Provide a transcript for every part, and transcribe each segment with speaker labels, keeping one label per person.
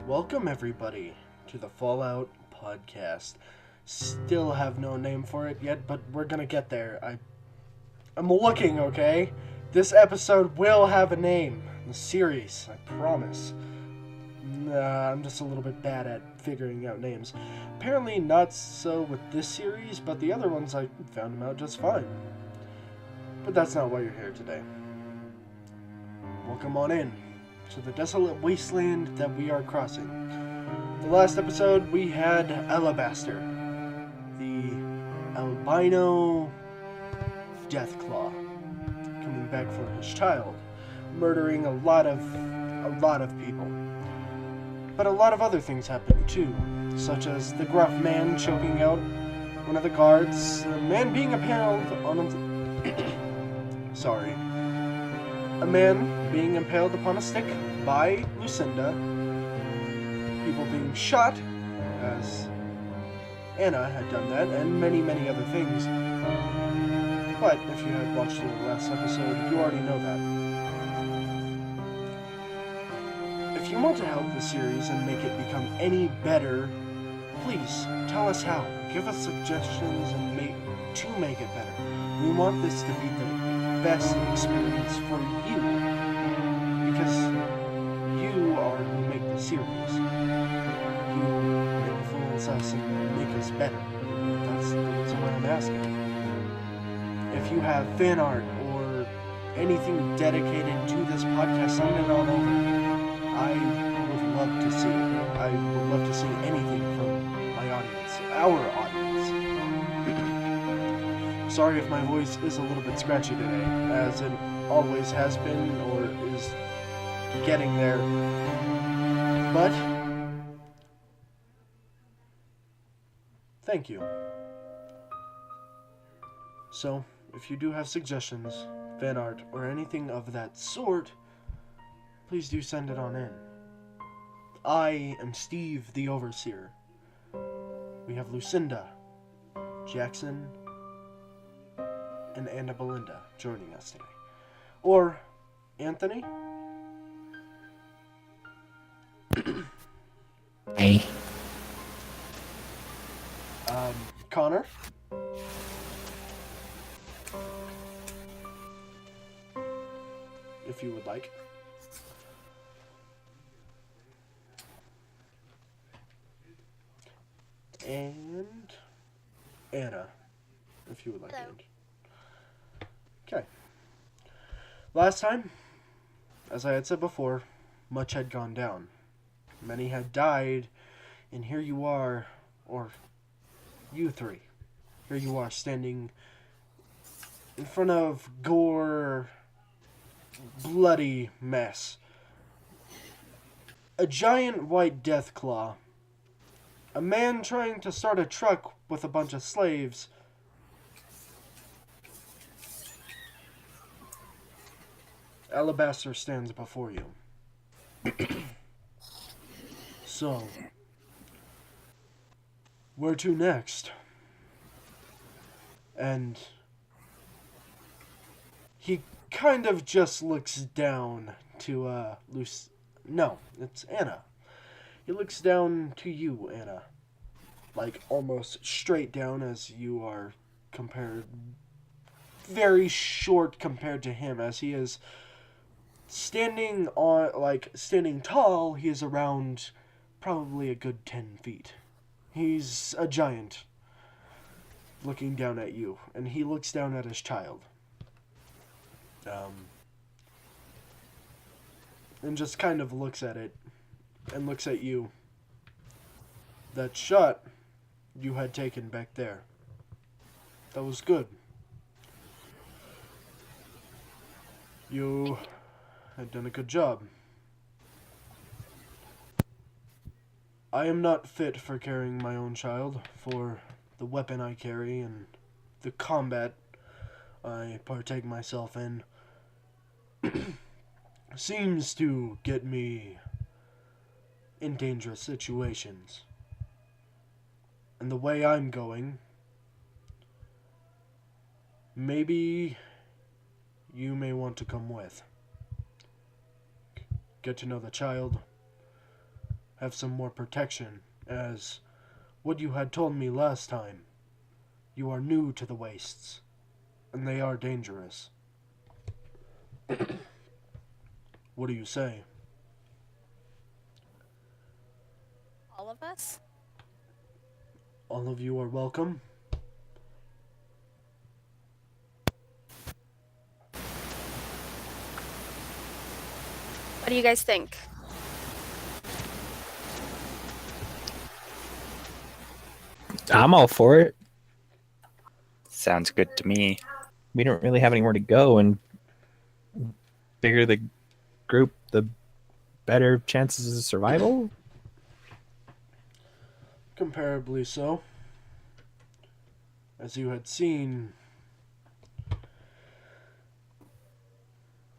Speaker 1: Welcome, everybody, to the Fallout podcast. Still have no name for it yet, but we're gonna get there. I'm looking, okay? This episode will have a name. The series, I promise. I'm just a little bit bad at figuring out names. Apparently not so with this series, but the other ones I found them out just fine. But that's not why you're here today. Welcome on in to the desolate wasteland that we are crossing. The last episode we had Alabaster, the albino Deathclaw, coming back for his child, murdering a lot of people. But a lot of other things happened too, such as the gruff man choking out one of the guards, a man being impaled on a man being impaled upon a stick by Lucinda, people being shot, as Anna had done that, and many, many other things. But if you had watched the last episode, you already know that. If you want to help the series and make it become any better, please tell us how. Give us suggestions and to make it better. We want this to be the best experience for you, because you are who make the series. You influence us and make us better. That's what I'm asking. If you have fan art or anything dedicated to this podcast, send it on over. I would love to see it. I would love to see anything from my audience, our audience. Sorry if my voice is a little bit scratchy today, as it always has been or is getting there. But thank you. So, if you do have suggestions, fan art, or anything of that sort, please do send it on in. I am Steve, the Overseer. We have Lucinda, Jackson, and Anna Belinda joining us today. Or Anthony?
Speaker 2: Hey.
Speaker 1: Connor? If you would like. And Anna, if you would like.
Speaker 3: Hello.
Speaker 1: Okay. Last time, as I had said before, much had gone down. Many had died, and here you are, or you three. Here you are standing in front of gore, bloody mess. A giant white death claw. A man trying to start a truck with a bunch of slaves. Alabaster stands before you. So, where to next? And he kind of just looks down to, No, it's Anna. He looks down to you, Anna. Like, almost straight down, as you are compared... very short compared to him, as he is... standing tall, he is around probably a good 10 feet. He's a giant, looking down at you, and he looks down at his child. And just kind of looks at it, and looks at you. That shot you had taken back there, that was good. You had done a good job. I am not fit for carrying my own child, for the weapon I carry and the combat I partake myself in seems to get me in dangerous situations. And the way I'm going, maybe you may want to come with. Get to know the child, have some more protection, as what you had told me last time. You are new to the wastes, and they are dangerous. What do you say?
Speaker 2: All of us?
Speaker 1: All of you are welcome.
Speaker 2: What do you guys think?
Speaker 3: I'm all for it.
Speaker 4: Sounds good to me.
Speaker 3: We don't really have anywhere to go, and bigger the group, the better chances of survival.
Speaker 1: Comparably so. As you had seen,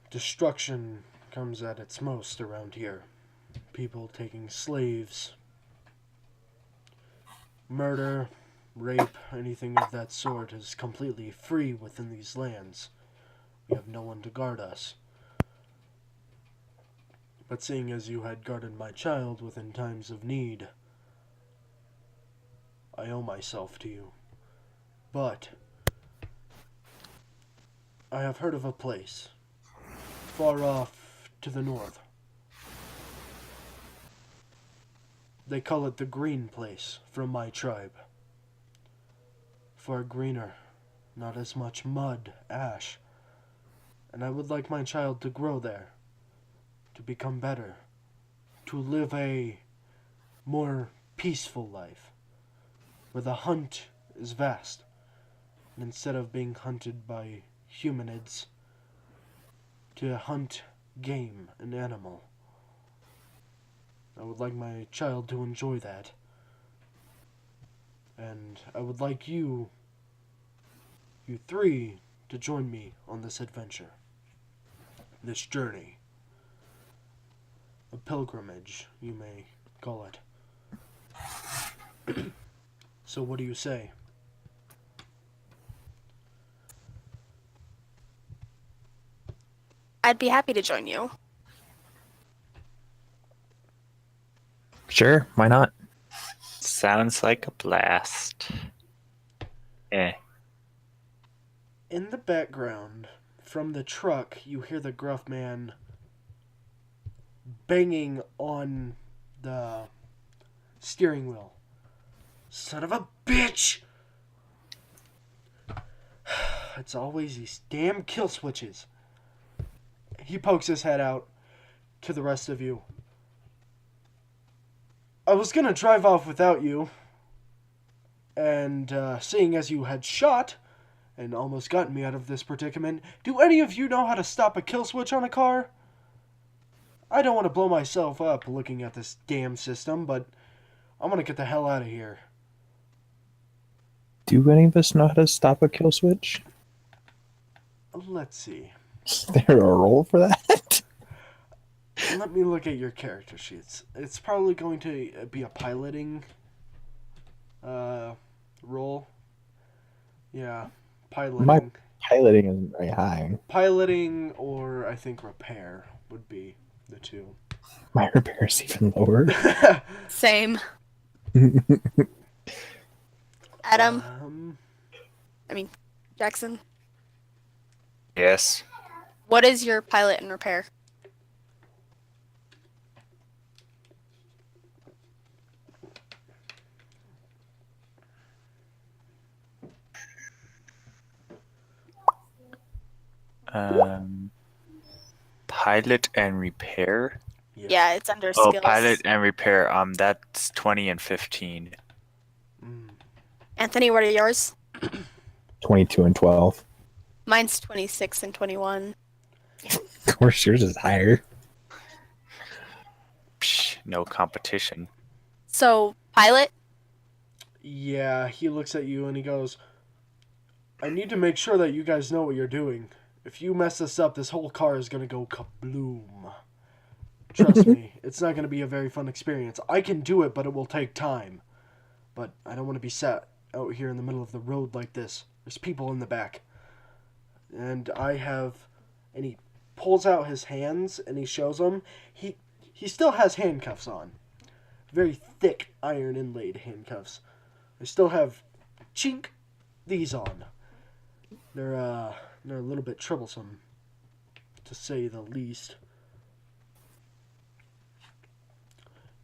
Speaker 1: destruction comes at its most around here. People taking slaves, murder, rape, anything of that sort is completely free within these lands. We have no one to guard us. But seeing as you had guarded my child within times of need, I owe myself to you. But I have heard of a place far off to the north. They call it the Green Place from my tribe. Far greener, not as much mud, ash. And I would like my child to grow there, to become better, to live a more peaceful life, where the hunt is vast, and instead of being hunted by humanids, to hunt game and animal. I would like my child to enjoy that. And I would like you three, to join me on this adventure. This journey. A pilgrimage, you may call it. So what do you say?
Speaker 2: I'd be happy to join you.
Speaker 3: Sure, why not?
Speaker 4: Sounds like a blast.
Speaker 1: In the background, from the truck, you hear the gruff man banging on the steering wheel. Son of a bitch! It's always these damn kill switches. He pokes his head out to the rest of you. I was gonna drive off without you, and seeing as you had shot and almost gotten me out of this predicament, do any of you know how to stop a kill switch on a car? I don't want to blow myself up looking at this damn system, but I'm gonna get the hell out of here.
Speaker 3: Do any of us know how to stop a kill switch?
Speaker 1: Let's see.
Speaker 3: Is there a role for that?
Speaker 1: Let me look at your character sheets. It's probably going to be a piloting role. Yeah, piloting.
Speaker 3: My piloting isn't very high.
Speaker 1: Piloting or I think repair would be the two.
Speaker 3: My repair is even lower.
Speaker 2: Same. Adam. Jackson.
Speaker 4: Yes.
Speaker 2: What is your pilot and repair?
Speaker 4: Pilot and repair.
Speaker 2: Yeah, it's under
Speaker 4: Oh,
Speaker 2: skills.
Speaker 4: pilot and repair. That's 20 and 15.
Speaker 2: Anthony, what are yours?
Speaker 3: 22 and 12.
Speaker 2: Mine's 26 and 21.
Speaker 3: Of course, yours is higher.
Speaker 4: Psh, no competition.
Speaker 2: So, pilot?
Speaker 1: Yeah, he looks at you and he goes, I need to make sure that you guys know what you're doing. If you mess this up, this whole car is going to go kabloom. Trust me, it's not going to be a very fun experience. I can do it, but it will take time. But I don't want to be sat out here in the middle of the road like this. There's people in the back. And I have... And he pulls out his hands and he shows them. He still has handcuffs on. very thick iron inlaid handcuffs. I still have chink these on. They're a little bit troublesome, to say the least.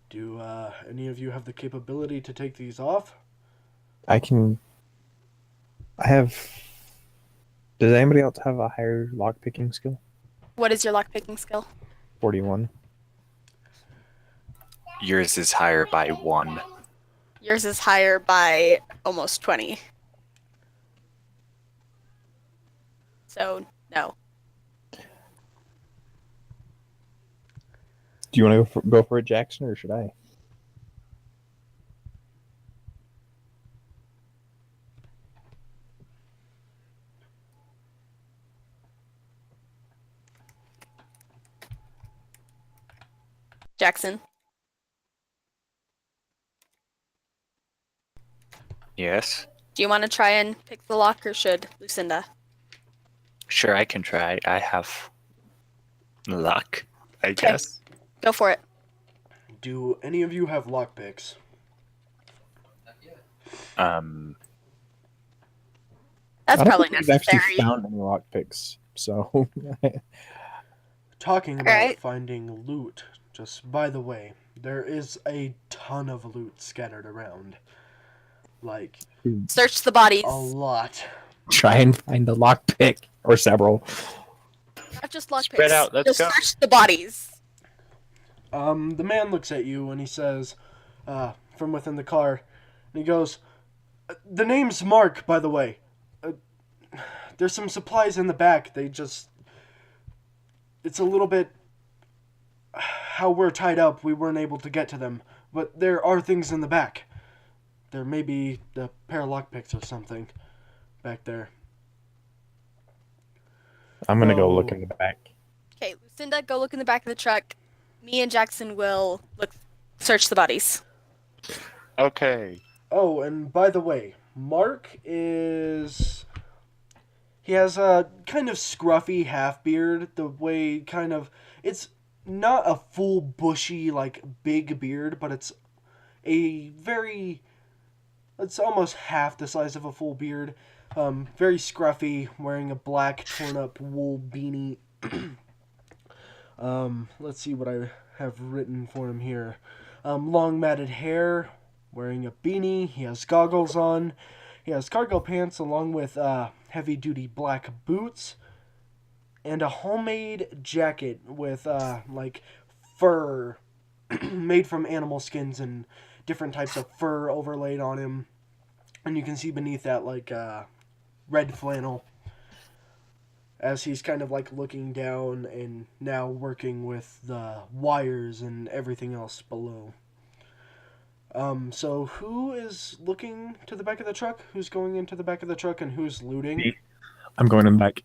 Speaker 1: Do any of you have the capability to take these off?
Speaker 3: I have. Does anybody else have a higher lockpicking skill?
Speaker 2: What is your lockpicking skill?
Speaker 3: 41.
Speaker 4: Yours is higher by 1.
Speaker 2: Yours is higher by almost 20. So, no.
Speaker 3: Do you want to go for it, Jackson, or should I?
Speaker 2: Jackson.
Speaker 4: Yes.
Speaker 2: Do you want to try and pick the lock, or should Lucinda?
Speaker 4: Sure, I can try. I have luck, I
Speaker 2: Okay.
Speaker 4: guess.
Speaker 2: Go for it.
Speaker 1: Do any of you have lockpicks?
Speaker 2: That's
Speaker 3: I don't
Speaker 2: probably
Speaker 3: think we've actually
Speaker 2: necessary.
Speaker 3: found any lockpicks, so
Speaker 1: Talking about
Speaker 2: Alright.
Speaker 1: finding loot, just by the way, there is a ton of loot scattered around. Like,
Speaker 2: Search the bodies.
Speaker 1: a lot.
Speaker 3: try and find a lockpick or several.
Speaker 2: Not just lockpicks.
Speaker 4: Spread out, let's
Speaker 2: Just
Speaker 4: go.
Speaker 2: search the bodies.
Speaker 1: The man looks at you and he says, from within the car, and he goes, "The name's Mark, by the way. There's some supplies in the back. It's a little bit how we're tied up. We weren't able to get to them, but there are things in the back. There may be a pair of lockpicks or something back there."
Speaker 3: I'm gonna go
Speaker 1: Oh.
Speaker 3: look in the back.
Speaker 2: Okay, Lucinda, go look in the back of the truck. Me and Jackson will search the bodies.
Speaker 4: Okay.
Speaker 1: Oh, and by the way, he has a kind of scruffy half beard, the way it's not a full bushy, like, big beard, but it's it's almost half the size of a full beard. Very scruffy, wearing a black torn up wool beanie. Let's see what I have written for him here. Long matted hair, wearing a beanie. He has goggles on. He has cargo pants along with heavy duty black boots. And a homemade jacket with like fur made from animal skins and different types of fur overlaid on him. And you can see beneath that like red flannel, as he's kind of like looking down and now working with the wires and everything else below. So who is looking to the back of the truck? Who's going into the back of the truck and who's looting?
Speaker 3: Me. I'm going in the back.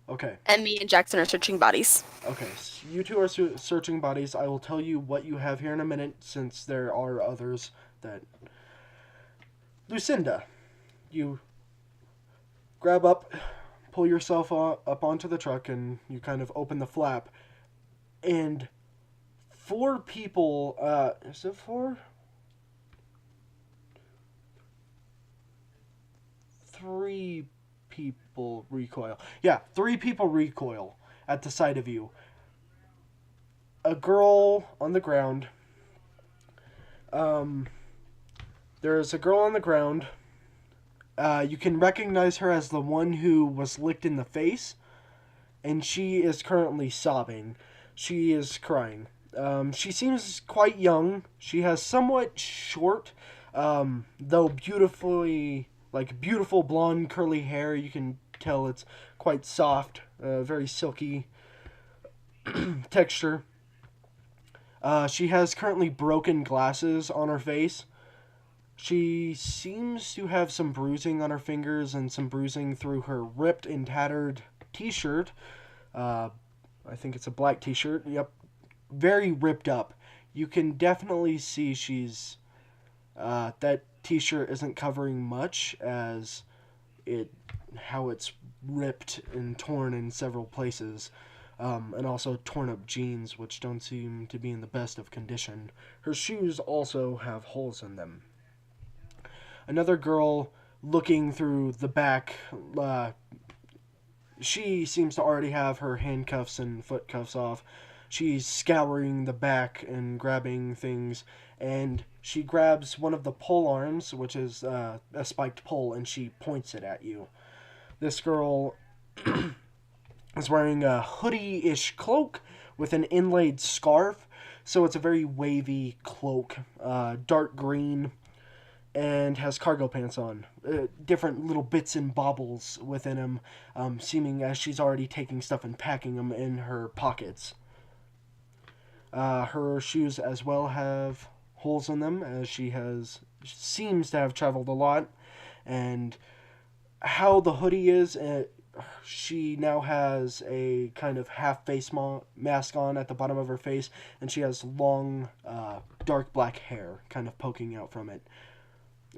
Speaker 1: Okay.
Speaker 2: And me and Jackson are searching bodies.
Speaker 1: Okay, so you two are searching bodies. I will tell you what you have here in a minute, since there are others that... Lucinda, you grab up, pull yourself up onto the truck, and you kind of open the flap. And 4 people... is it 4? 3 people recoil. Yeah, 3 people recoil at the sight of you. A girl on the ground. There's a girl on the ground. You can recognize her as the one who was licked in the face, and she is currently sobbing. She is crying. She seems quite young. She has somewhat short, though beautiful blonde curly hair. You can tell it's quite soft, very silky texture. She has currently broken glasses on her face. She seems to have some bruising on her fingers and some bruising through her ripped and tattered t-shirt. I think it's a black t-shirt. Yep. Very ripped up. You can definitely see she's... that t-shirt isn't covering much, how it's ripped and torn in several places. and also torn up jeans, which don't seem to be in the best of condition. Her shoes also have holes in them. Another girl looking through the back, she seems to already have her handcuffs and foot cuffs off. She's scouring the back and grabbing things, and she grabs one of the pole arms, which is a spiked pole, and she points it at you. This girl is wearing a hoodie-ish cloak with an inlaid scarf, so it's a very wavy cloak, dark green, and has cargo pants on. Different little bits and baubles within them, seeming as she's already taking stuff and packing them in her pockets. Her shoes as well have holes in them, as seems to have traveled a lot. And how the hoodie is, she now has a kind of half face mask on at the bottom of her face, and she has long, dark black hair kind of poking out from it.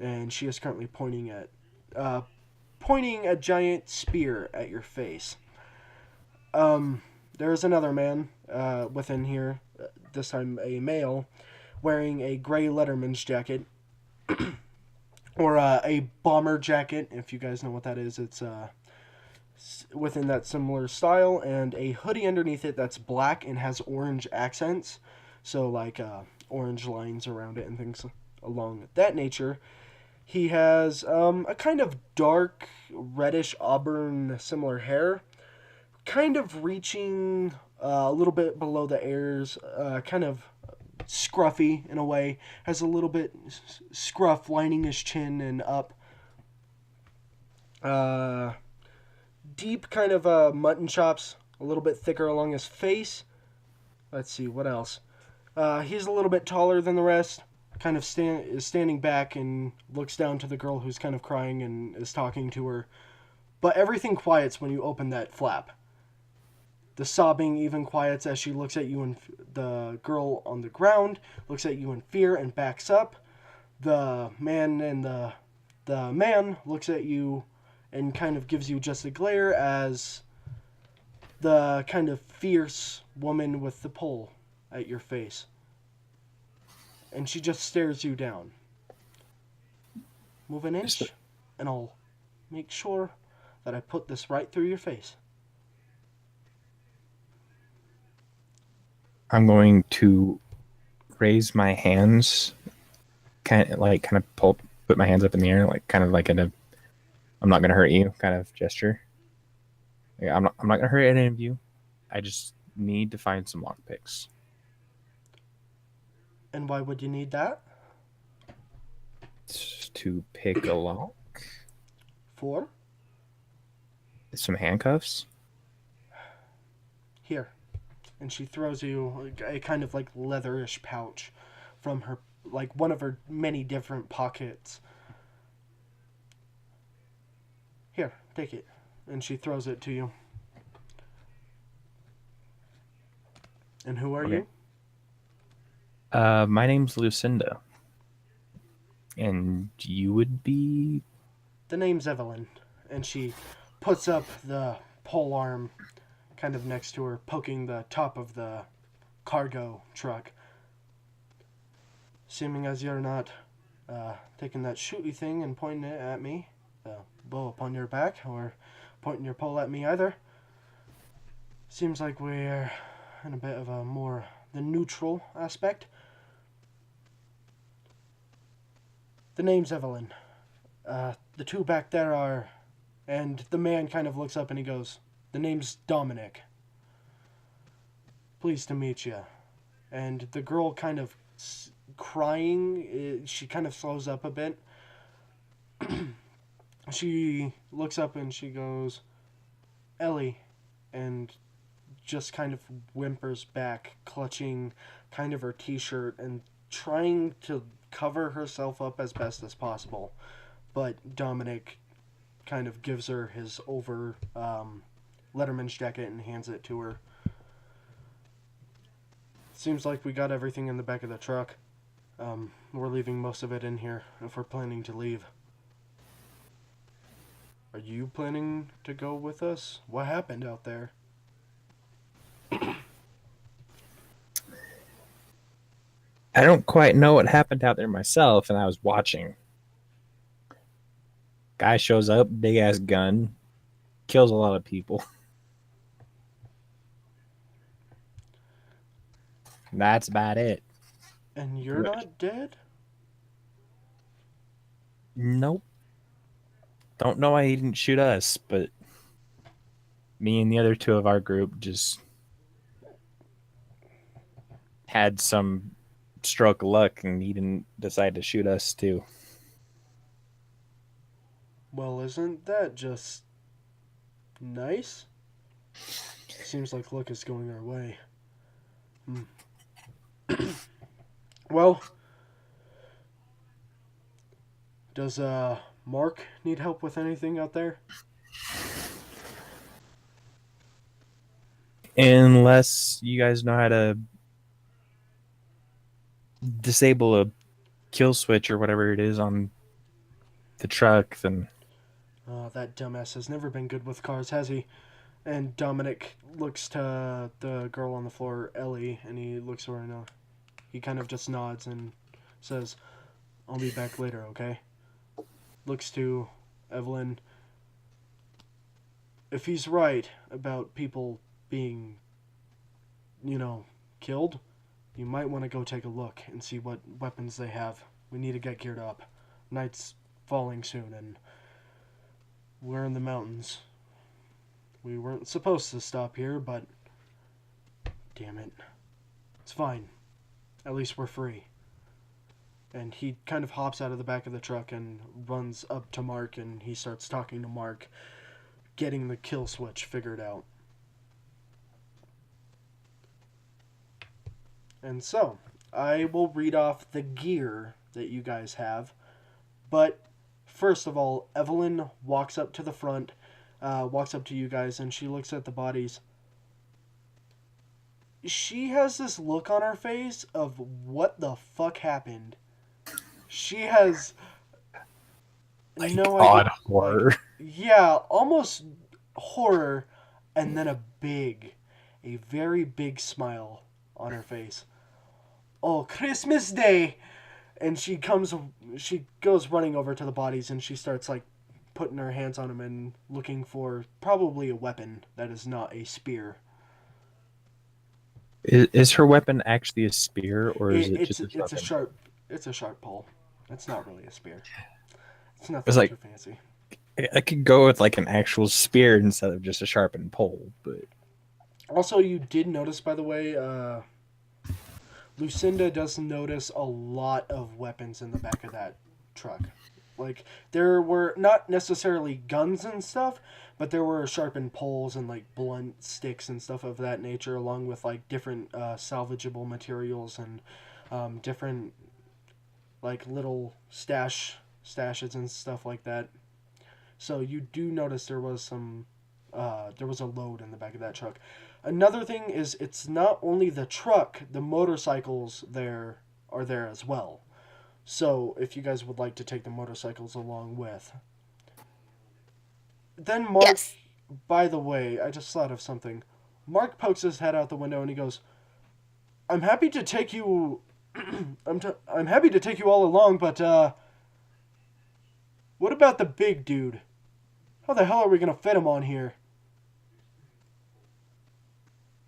Speaker 1: And she is currently pointing a giant spear at your face. There is another man within here, this time a male, wearing a gray Letterman's jacket, or a bomber jacket, if you guys know what that is. It's within that similar style, and a hoodie underneath it that's black and has orange accents, so like orange lines around it and things along that nature. He has a kind of dark, reddish auburn similar hair, kind of reaching a little bit below the ears, kind of scruffy in a way, has a little bit scruff lining his chin and up. Deep kind of mutton chops, a little bit thicker along his face. Let's see, what else? He's a little bit taller than the rest. Kind of is standing back and looks down to the girl who's kind of crying and is talking to her. But everything quiets when you open that flap. The sobbing even quiets as she looks at you, and the girl on the ground looks at you in fear and backs up. The man looks at you and kind of gives you just a glare as the kind of fierce woman with the pole at your face. And she just stares you down. Move an inch, and I'll make sure that I put this right through your face.
Speaker 3: I'm going to raise my hands, kind of put my hands up in the air, like kind of like in a "I'm not gonna hurt you" kind of gesture. Like, I'm not gonna hurt any of you. I just need to find some lockpicks.
Speaker 1: And why would you need that?
Speaker 3: To pick a lock.
Speaker 1: For?
Speaker 3: Some handcuffs.
Speaker 1: Here. And she throws you a kind of like leatherish pouch from her, like one of her many different pockets. Here, take it. And she throws it to you. And who are you?
Speaker 3: My name's Lucinda. And you would be?
Speaker 1: The name's Evelyn. And she puts up the pole arm kind of next to her, poking the top of the cargo truck. Seeming as you're not taking that shooty thing and pointing it at me, the bow upon your back, or pointing your pole at me either. Seems like we're in a bit of a more the neutral aspect. The name's Evelyn. The two back there are... And the man kind of looks up and he goes, "The name's Dominic. Pleased to meet you." And the girl kind of crying, she kind of slows up a bit. She looks up and she goes, "Ellie," and just kind of whimpers back, clutching kind of her t-shirt and trying to cover herself up as best as possible. But Dominic kind of gives her his over Letterman's jacket and hands it to her. Seems like we got everything in the back of the truck. We're leaving most of it in here if we're planning to leave. Are you planning to go with us? What happened out there?
Speaker 3: I don't quite know what happened out there myself, and I was watching. Guy shows up, big ass gun, kills a lot of people. That's about it.
Speaker 1: And you're not dead?
Speaker 3: Nope. Don't know why he didn't shoot us, but me and the other two of our group just had some stroke of luck and he didn't decide to shoot us too.
Speaker 1: Well, isn't that just nice? Seems like luck is going our way. Well, does Mark need help with anything out there?
Speaker 3: Unless you guys know how to disable a kill switch or whatever it is on the truck, then
Speaker 1: Oh, that dumbass has never been good with cars, has he? And Dominic looks to the girl on the floor, Ellie, and he looks at her and he kind of just nods and says, "I'll be back later, okay?" Looks to Evelyn. If he's right about people being, killed, you might want to go take a look and see what weapons they have. We need to get geared up. Night's falling soon, and we're in the mountains. We weren't supposed to stop here, but damn it. It's fine. At least we're free. And he kind of hops out of the back of the truck and runs up to Mark, and he starts talking to Mark, getting the kill switch figured out. And so, I will read off the gear that you guys have. But first of all, Evelyn walks up to the front, walks up to you guys, and she looks at the bodies. She has this look on her face of what the fuck happened. She has no
Speaker 3: odd
Speaker 1: idea.
Speaker 3: horror.
Speaker 1: Yeah, almost horror, and then a very big smile on her face. Oh, Christmas Day! And she goes running over to the bodies, and she starts like putting her hands on them and looking for probably a weapon that is not a spear.
Speaker 3: Is her weapon actually a spear, or is it just a
Speaker 1: It's a
Speaker 3: fucking-
Speaker 1: sharp pole. It's not really a spear. It's nothing
Speaker 3: It's like-
Speaker 1: too fancy.
Speaker 3: I could go with like an actual spear instead of just a sharpened pole, but
Speaker 1: Also, you did notice, by the way, Lucinda does notice a lot of weapons in the back of that truck. Like, there were not necessarily guns and stuff, but there were sharpened poles and, like, blunt sticks and stuff of that nature, along with, like, different salvageable materials and different, like, little stashes and stuff like that. So you do notice there was there was a load in the back of that truck. Another thing is, it's not only the truck, the motorcycles are there as well. So if you guys would like to take the motorcycles along with. Then Mark,
Speaker 2: Yes.
Speaker 1: by the way, I just thought of something. Mark pokes his head out the window and he goes, "I'm happy to take you I'm happy to take you all along, but what about the big dude? How the hell are we going to fit him on here?"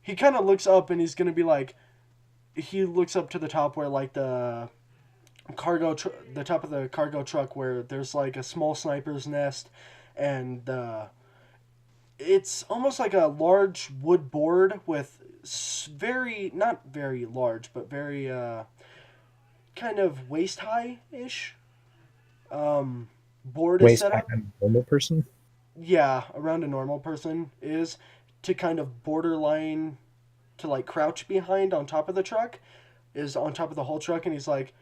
Speaker 1: He kind of looks up and he's going to be like, he looks up to the top where like the top of the cargo truck where there's like a small sniper's nest, and it's almost like a large wood board with not very large, but very kind of waist high ish board is
Speaker 3: waist
Speaker 1: set
Speaker 3: high
Speaker 1: up.
Speaker 3: on a normal person.
Speaker 1: Yeah, around a normal person is, to kind of borderline to like crouch behind on top of the truck, is on top of the whole truck, and he's like,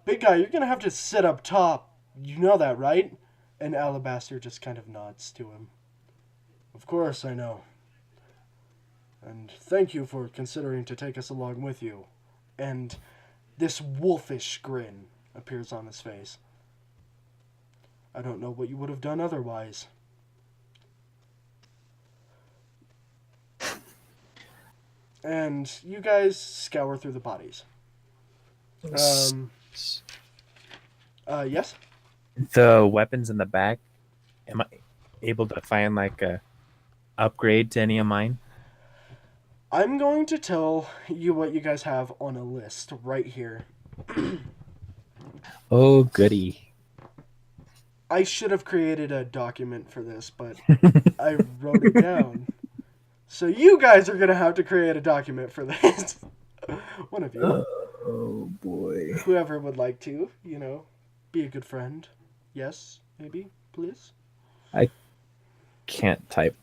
Speaker 1: "Big guy, you're gonna have to sit up top. You know that, right?" And Alabaster just kind of nods to him. "Of course, I know. And thank you for considering to take us along with you." And this wolfish grin appears on his face. "I don't know what you would have done otherwise." And you guys scour through the bodies. Yes.
Speaker 3: The weapons in the back. Am I able to find like a upgrade to any of mine?
Speaker 1: I'm going to tell you what you guys have on a list right here.
Speaker 3: Oh, goody.
Speaker 1: I should have created a document for this, but I wrote it down. So you guys are going to have to create a document for this. One of you.
Speaker 3: Oh boy.
Speaker 1: Whoever would like to, be a good friend. Yes, maybe, please.
Speaker 3: I can't type.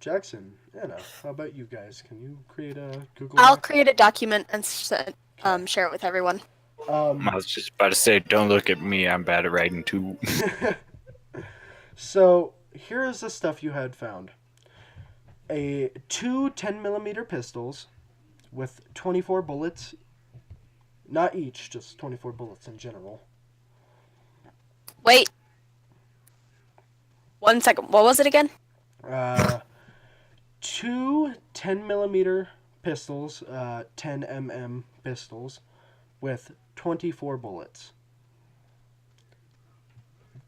Speaker 1: Jackson, Anna, how about you guys? Can you create a Google
Speaker 2: I'll
Speaker 1: Doc?
Speaker 2: create a document and share it with everyone.
Speaker 4: I was just about to say, don't look at me. I'm bad at writing too.
Speaker 1: So, here is the stuff you had found. Two 10mm pistols with 24 bullets. Not each, just 24 bullets in general.
Speaker 2: Wait. 1 second. What was it again?
Speaker 1: Two 10mm pistols, 10mm pistols, with 24 bullets.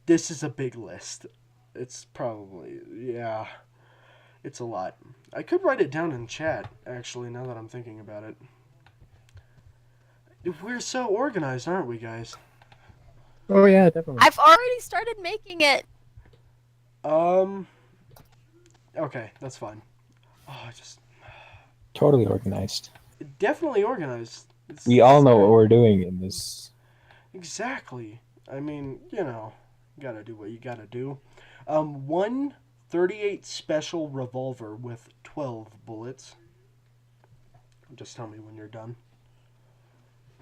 Speaker 1: This is a big list. It's probably, yeah, it's a lot. I could write it down in chat, actually, now that I'm thinking about it. We're so organized, aren't we, guys?
Speaker 3: Oh yeah, definitely.
Speaker 2: I've already started making it.
Speaker 1: Okay, that's fine. Oh,
Speaker 3: Totally organized.
Speaker 1: definitely organized.
Speaker 3: We all know what we're doing in this.
Speaker 1: Exactly. I mean, gotta do what you gotta do. One 38 special revolver with 12 bullets. Just tell me when you're done.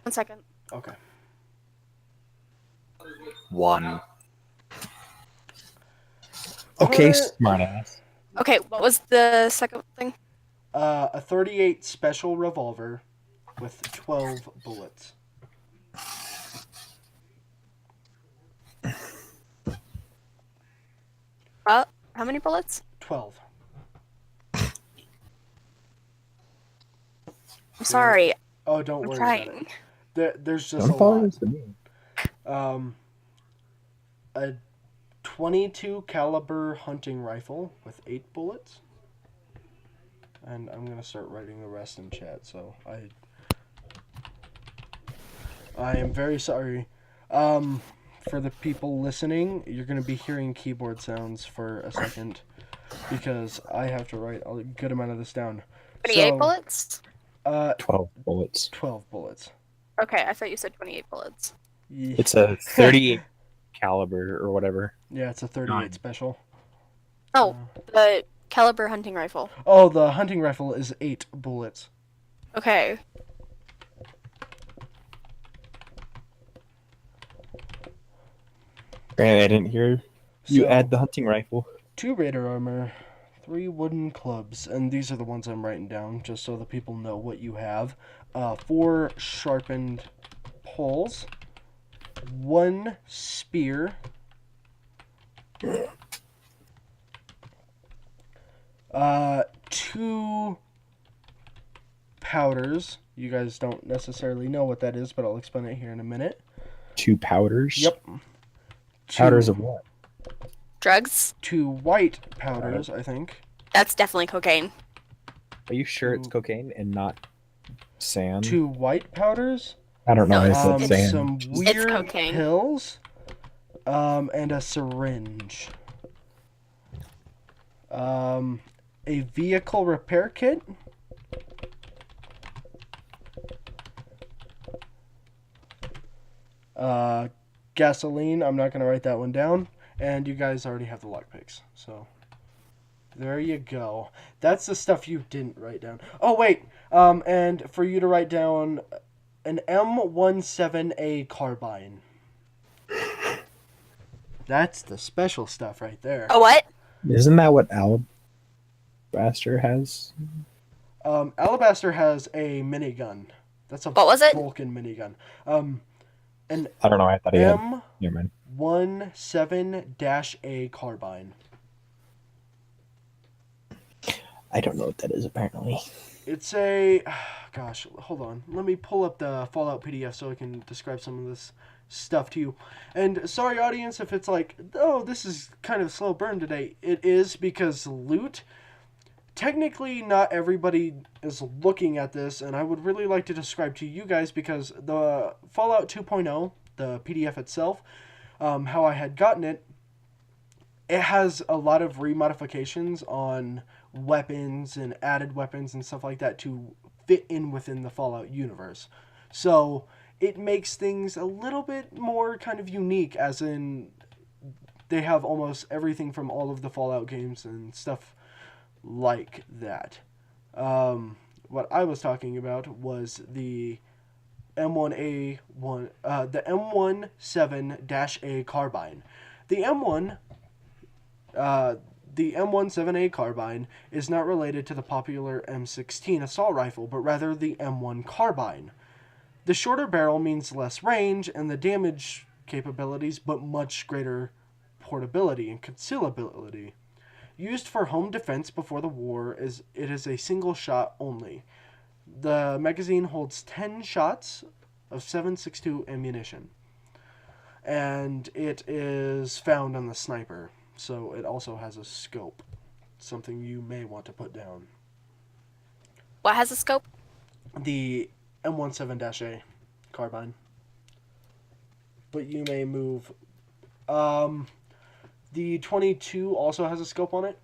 Speaker 2: 1 second.
Speaker 1: Okay.
Speaker 4: 1.
Speaker 3: Okay, smartass.
Speaker 2: Okay, what was the second thing?
Speaker 1: A 38 special revolver with 12 bullets.
Speaker 2: How many bullets?
Speaker 1: 12.
Speaker 2: I'm sorry.
Speaker 1: Oh, don't
Speaker 2: I'm
Speaker 1: worry
Speaker 2: trying.
Speaker 1: about it. There's just
Speaker 3: Don't
Speaker 1: a
Speaker 3: follow
Speaker 1: lot.
Speaker 3: this to me.
Speaker 1: A 22 caliber hunting rifle with 8 bullets. And I'm gonna start writing the rest in chat. So I am very sorry. For the people listening, you're gonna be hearing keyboard sounds for a second because I have to write a good amount of this down.
Speaker 2: 28 bullets?
Speaker 3: 12 bullets.
Speaker 1: 12 bullets.
Speaker 2: Okay, I thought you said 28 bullets.
Speaker 1: Yeah.
Speaker 3: It's a 38 caliber or whatever.
Speaker 1: Yeah, it's a 38 special.
Speaker 2: Oh, the caliber hunting rifle.
Speaker 1: Oh, the hunting rifle is 8 bullets.
Speaker 2: Okay.
Speaker 3: Granted, I didn't hear you
Speaker 1: So,
Speaker 3: add the hunting rifle.
Speaker 1: 2 raider armor, 3 wooden clubs, and these are the ones I'm writing down just so the people know what you have. 4 sharpened poles, 1 spear, 2 powders. You guys don't necessarily know what that is, but I'll explain it here in a minute.
Speaker 3: 2 powders?
Speaker 1: Yep.
Speaker 3: Powders of what?
Speaker 2: Drugs?
Speaker 1: 2 white powders, I think.
Speaker 2: That's definitely cocaine.
Speaker 3: Are you sure it's cocaine and not sand?
Speaker 1: 2 white powders.
Speaker 3: I don't know.
Speaker 2: No,
Speaker 3: I said sand.
Speaker 1: Some weird
Speaker 2: cocaine.
Speaker 1: pills. And a syringe. A vehicle repair kit. Gasoline. I'm not going to write that one down. And you guys already have the lockpicks. So, there you go. That's the stuff you didn't write down. Oh, wait. And for you to write down an M17A carbine. That's the special stuff right there.
Speaker 2: A what?
Speaker 3: Isn't that what Alabaster has?
Speaker 1: Alabaster has a minigun. That's a
Speaker 2: What was it?
Speaker 1: Vulcan minigun. An
Speaker 3: I don't know. I thought he had. Never mind.
Speaker 1: M17-A carbine.
Speaker 3: I don't know what that is, apparently.
Speaker 1: It's a... gosh, hold on. Let me pull up the Fallout PDF so I can describe some of this stuff to you. And sorry, audience, if it's like, oh, this is kind of slow burn today. It is because loot. Technically, not everybody is looking at this, and I would really like to describe to you guys because the Fallout 2.0, the PDF itself, how I had gotten it, it has a lot of remodifications on weapons and added weapons and stuff like that to fit in within the Fallout universe. So it makes things a little bit more kind of unique, as in they have almost everything from all of the Fallout games and stuff like that. What I was talking about was the M1A1, the M17-A carbine. The M17A carbine is not related to the popular M16 assault rifle, but rather the M1 carbine. The shorter barrel means less range and the damage capabilities, but much greater portability and concealability. Used for home defense before the war, it is a single shot only. The magazine holds 10 shots of 7.62 ammunition. And it is found on the sniper, so it also has a scope. Something you may want to put down.
Speaker 2: What has a scope?
Speaker 1: The M17-A carbine. But you may move... the 22 also has a scope on it.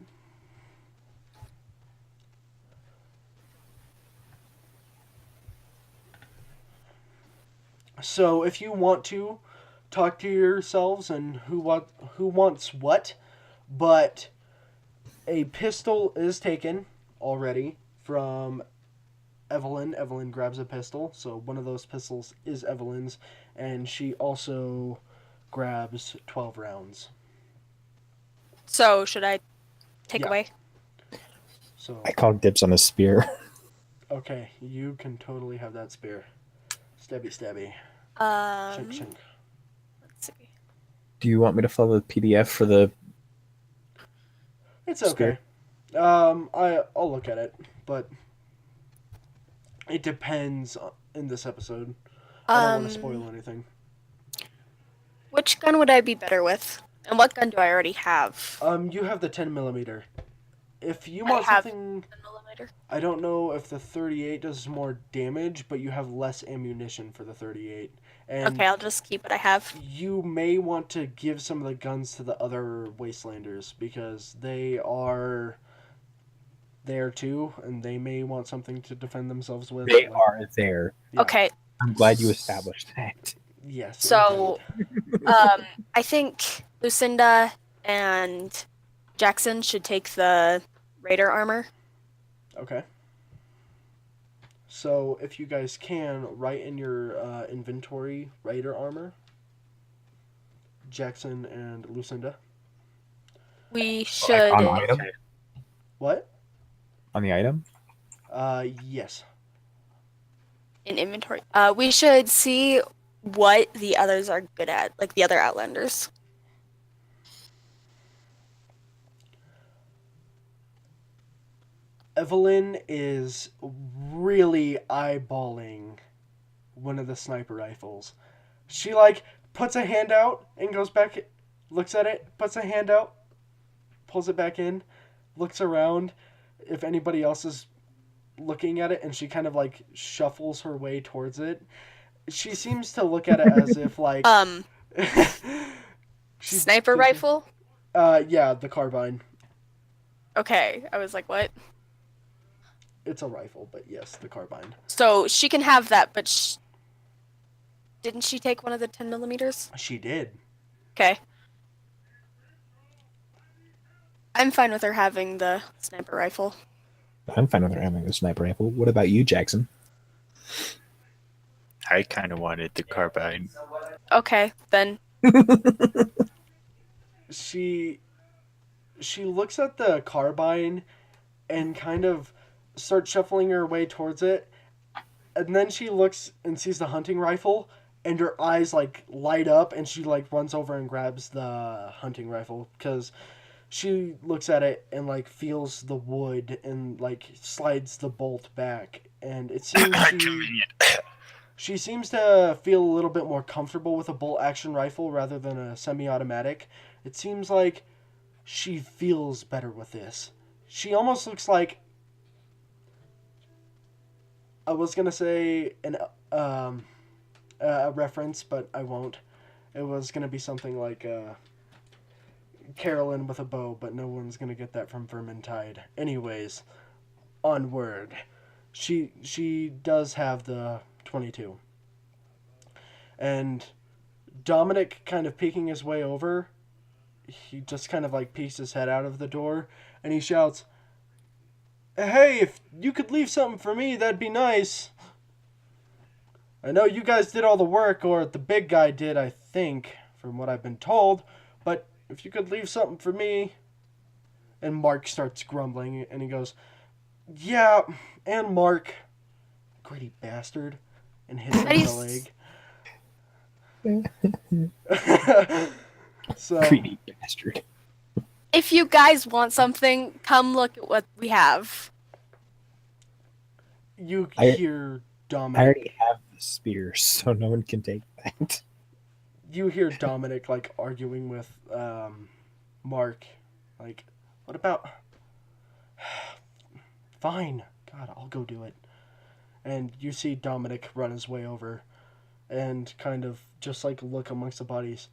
Speaker 1: So if you want to talk to yourselves and who wants what, but a pistol is taken already from Evelyn. Evelyn grabs a pistol, so one of those pistols is Evelyn's, and she also grabs 12 rounds.
Speaker 2: So should I take
Speaker 1: Yeah.
Speaker 2: away?
Speaker 1: So
Speaker 3: I call dibs on a spear.
Speaker 1: okay, you can totally have that spear. Stabby, stabby. Shink, shink.
Speaker 2: Let's see.
Speaker 3: Do you want me to follow the PDF for the...
Speaker 1: It's okay.
Speaker 3: Spear?
Speaker 1: I'll look at it, but it depends in this episode. I don't want to spoil anything.
Speaker 2: Which gun would I be better with? And what gun do I already have?
Speaker 1: You have the 10mm. If you
Speaker 2: I
Speaker 1: want
Speaker 2: have
Speaker 1: something,
Speaker 2: 10mm.
Speaker 1: I don't know if the 38 does more damage, but you have less ammunition for the 38. And
Speaker 2: Okay, I'll just keep what I have.
Speaker 1: you may want to give some of the guns to the other Wastelanders because they are there too, and they may want something to defend themselves with.
Speaker 3: They are there.
Speaker 1: Yeah.
Speaker 2: Okay,
Speaker 3: I'm glad you established that.
Speaker 1: Yes.
Speaker 2: so I think Lucinda and Jackson should take the Raider armor.
Speaker 1: Okay. So if you guys can, write in your inventory Raider armor. Jackson and Lucinda.
Speaker 2: We should.
Speaker 3: On the item?
Speaker 1: What?
Speaker 3: On the item?
Speaker 1: Yes.
Speaker 2: In inventory. We should see what the others are good at, like the other Outlanders.
Speaker 1: Evelyn is really eyeballing one of the sniper rifles. She puts a hand out and goes back, looks at it, puts a hand out, pulls it back in, looks around if anybody else is looking at it, and she kind of shuffles her way towards it. She seems to look at it as if
Speaker 2: Sniper rifle?
Speaker 1: Yeah, the carbine.
Speaker 2: Okay, I was like, what?
Speaker 1: It's a rifle, but yes, the carbine.
Speaker 2: So she can have that, but didn't she take one of the 10mm?
Speaker 1: She did.
Speaker 2: Okay. I'm fine with her having the sniper rifle.
Speaker 3: I'm fine with her having a sniper rifle. What about you, Jackson?
Speaker 4: I kind of wanted the carbine.
Speaker 2: Okay, then.
Speaker 1: She looks at the carbine and kind of starts shuffling her way towards it, and then she looks and sees the hunting rifle, and her eyes light up, and she runs over and grabs the hunting rifle because she looks at it and feels the wood and slides the bolt back, and it seems
Speaker 4: Convenient.
Speaker 1: she seems to feel a little bit more comfortable with a bolt action rifle rather than a semi-automatic. It seems like she feels better with this. She almost looks like, I was gonna say a reference, but I won't. It was gonna be something like Carolyn with a bow, but no one's gonna get that from Vermintide. Anyways, onward. She does have the 22, and Dominic kind of peeking his way over. He just kind of like peeks his head out of the door, and he shouts, "Hey, if you could leave something for me, that'd be nice. I know you guys did all the work, or the big guy did, I think, from what I've been told, but if you could leave something for me." And Mark starts grumbling, and he goes, "Yeah, and Mark, greedy bastard," and hits him in the leg. So,
Speaker 3: Greedy bastard.
Speaker 2: If you guys want something, come look at what we have.
Speaker 1: you
Speaker 3: I-
Speaker 1: hear
Speaker 3: I
Speaker 1: Dominic.
Speaker 3: already have the spear, so no one can take that.
Speaker 1: You hear Dominic like arguing with Mark, like, "What about? Fine, God, I'll go do it." And you see Dominic run his way over, and kind of just like look amongst the bodies.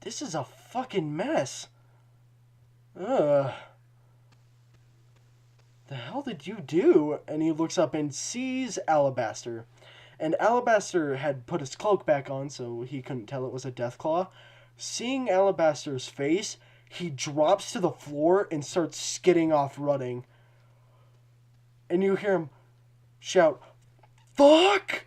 Speaker 1: This is a fucking mess. Ugh. The hell did you do? And he looks up and sees Alabaster. And Alabaster had put his cloak back on, so he couldn't tell it was a Deathclaw. Seeing Alabaster's face, he drops to the floor and starts skidding off running. And you hear him shout, "Fuck!"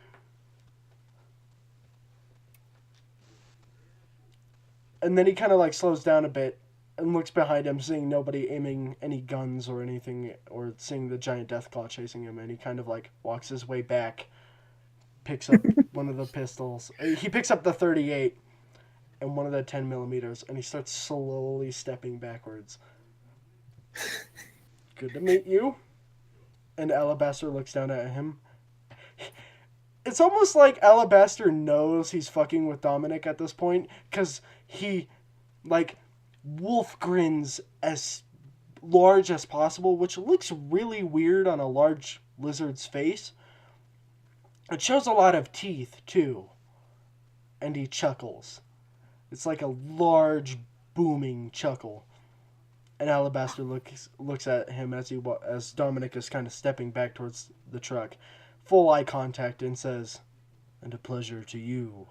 Speaker 1: And then he kind of like slows down a bit and looks behind him, seeing nobody aiming any guns or anything, or seeing the giant Deathclaw chasing him, and he kind of like walks his way back, picks up one of the pistols. He picks up the 38 and one of the 10 millimeters, and he starts slowly stepping backwards. "Good to meet you." And Alabaster looks down at him. It's almost like Alabaster knows he's fucking with Dominic at this point, because he, like, wolf grins as large as possible, which looks really weird on a large lizard's face. It shows a lot of teeth, too. And he chuckles. It's like a large, booming chuckle. And Alabaster looks at him as Dominic is kind of stepping back towards the truck. Full eye contact, and says, "And a pleasure to you."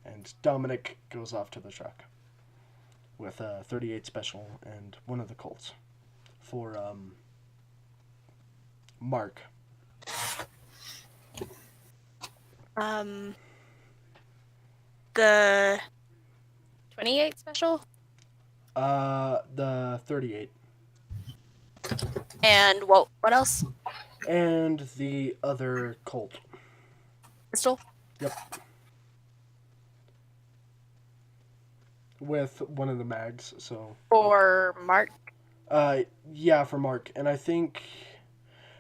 Speaker 1: And Dominic goes off to the truck with a 38 special and one of the Colts for Mark.
Speaker 2: The 28 special
Speaker 1: The 38
Speaker 2: and what else?
Speaker 1: and the other Colt.
Speaker 2: Pistol.
Speaker 1: Yep. With one of the mags, so.
Speaker 2: For Mark.
Speaker 1: Yeah, for Mark. And I think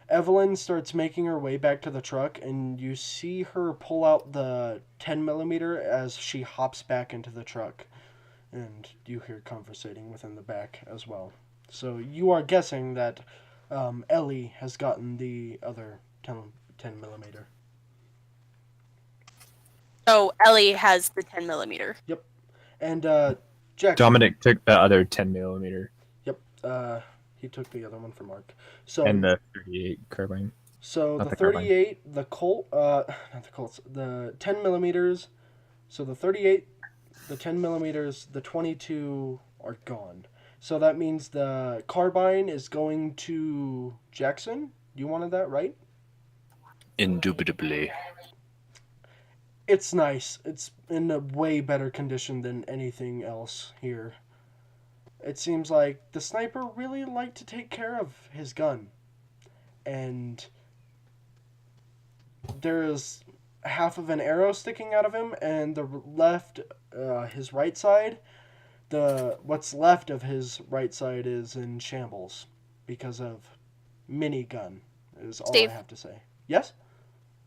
Speaker 1: Evelyn starts making her way back to the truck, and you see her pull out the 10 millimeter as she hops back into the truck. And you hear conversating within the back as well. So you are guessing that Ellie has gotten the other 10 millimeter.
Speaker 2: Oh, Ellie has the 10 millimeter.
Speaker 1: Yep. And Jackson.
Speaker 3: Dominic took the other 10 millimeter.
Speaker 1: Yep. He took the other one for Mark. So
Speaker 3: And the 38 carbine.
Speaker 1: So
Speaker 3: Not
Speaker 1: the
Speaker 3: the carbine.
Speaker 1: 38, the Colt, not the Colts, the 10 millimeters. So the 38, the 10 millimeters, the 22 are gone. So that means the carbine is going to Jackson. You wanted that, right?
Speaker 4: Indubitably.
Speaker 1: It's nice. It's in a way better condition than anything else here. It seems like the sniper really liked to take care of his gun. And there is half of an arrow sticking out of him, and the left, his right side, what's left of his right side is in shambles because of minigun. is all
Speaker 2: Steve.
Speaker 1: I have to say. Yes?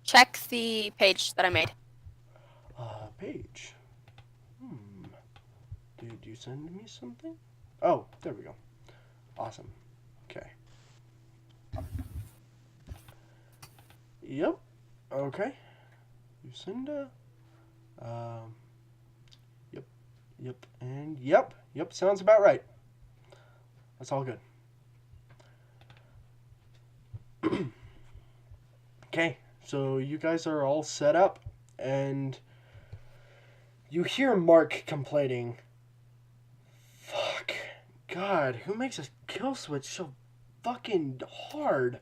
Speaker 2: Check the page that I made.
Speaker 1: Page. Did you send me something? Oh, there we go. Awesome. Okay. Yep. Okay. Lucinda. Yep. Yep. And yep. Yep. Sounds about right. That's all good. Okay. So you guys are all set up, and you hear Mark complaining. Fuck. God, who makes a kill switch so fucking hard?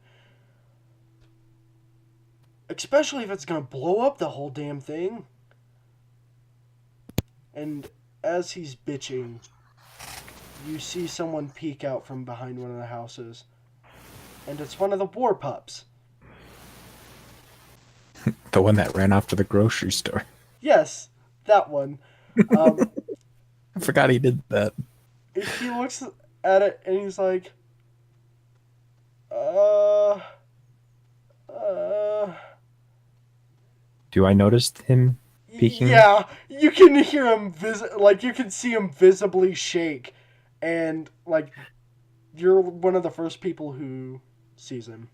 Speaker 1: Especially if it's gonna blow up the whole damn thing. And as he's bitching, you see someone peek out from behind one of the houses. And it's one of the war pups.
Speaker 3: The one that ran off to the grocery store.
Speaker 1: Yes, that one.
Speaker 3: I forgot he did that.
Speaker 1: He looks at it and he's like,
Speaker 3: Do I notice him peeking?
Speaker 1: Yeah, you can hear him you can see him visibly shake, and like you're one of the first people who sees him.